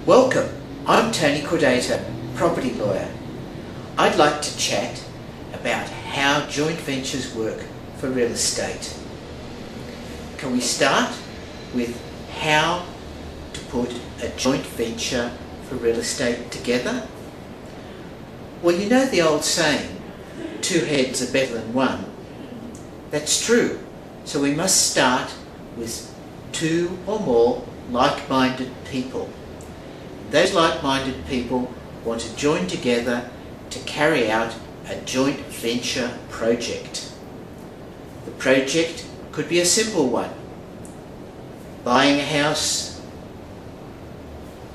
Welcome, I'm Tony Cordato, property lawyer. I'd like to chat about how joint ventures work for real estate. Can we start with how to put a joint venture for real estate together? Well, you know the old saying, two heads are better than one. That's true. So we must start with two or more like-minded people. Those like-minded people want to join together to carry out a joint venture project. The project could be a simple one: buying a house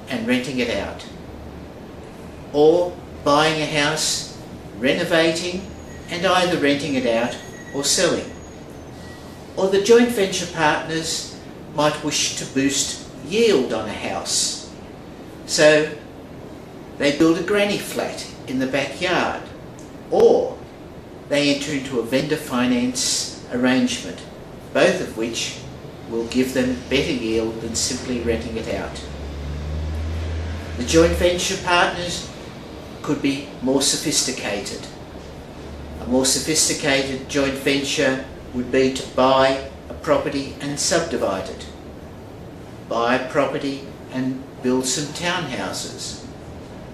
and renting it out, or buying a house, renovating and either renting it out or selling. Or the joint venture partners might wish to boost yield on a house, so they build a granny flat in the backyard, or they enter into a vendor finance arrangement, both of which will give them better yield than simply renting it out. The joint venture partners could be more sophisticated. A more sophisticated joint venture would be to buy a property and subdivide it, buy a property and build some townhouses.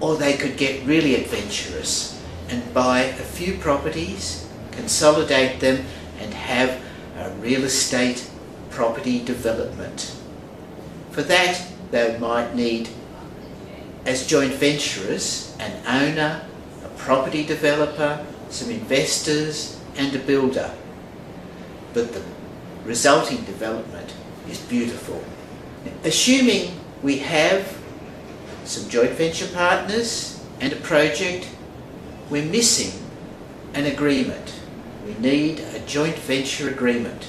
Or they could get really adventurous and buy a few properties, consolidate them and have a real estate property development. For that they might need, as joint venturers, an owner, a property developer, some investors and a builder. But the resulting development is beautiful. Assuming we have some joint venture partners and a project, we're missing an agreement. We need a joint venture agreement.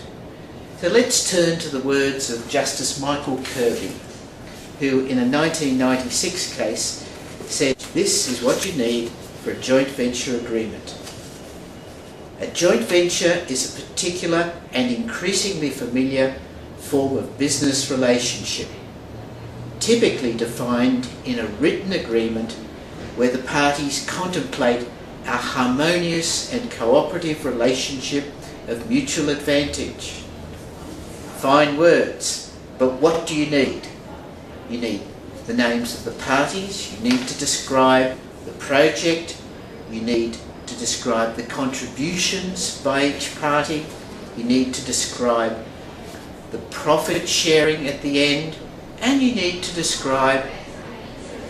So let's turn to the words of Justice Michael Kirby, who in a 1996 case said, "This is what you need for a joint venture agreement. A joint venture is a particular and increasingly familiar form of business relationship, typically defined in a written agreement where the parties contemplate a harmonious and cooperative relationship of mutual advantage." Fine words, but what do you need? You need the names of the parties, you need to describe the project, you need to describe the contributions by each party, you need to describe the profit sharing at the end, and you need to describe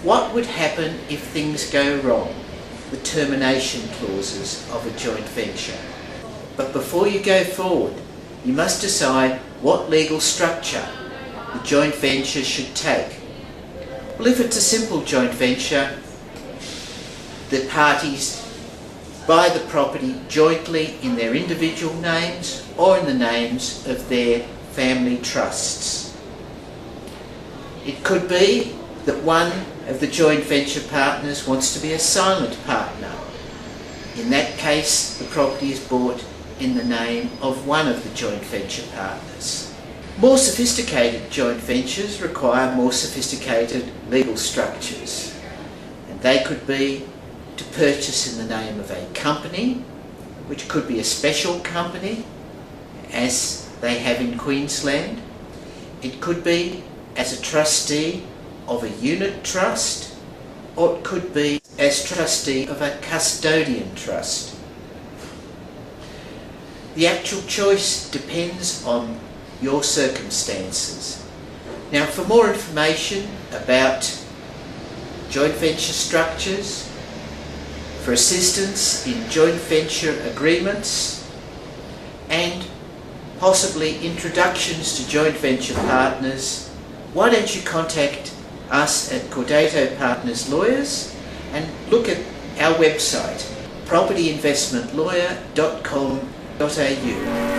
what would happen if things go wrong, the termination clauses of a joint venture. But before you go forward, you must decide what legal structure the joint venture should take. Well, if it's a simple joint venture, the parties buy the property jointly in their individual names or in the names of their family trusts. It could be that one of the joint venture partners wants to be a silent partner. In that case, the property is bought in the name of one of the joint venture partners. More sophisticated joint ventures require more sophisticated legal structures, and they could be to purchase in the name of a company, which could be a special company, as they have in Queensland. It could be as a trustee of a unit trust, or it could be as trustee of a custodian trust. The actual choice depends on your circumstances. Now, for more information about joint venture structures, for assistance in joint venture agreements, and possibly introductions to joint venture partners, why don't you contact us at Cordato Partners Lawyers and look at our website, propertyinvestmentlawyer.com.au.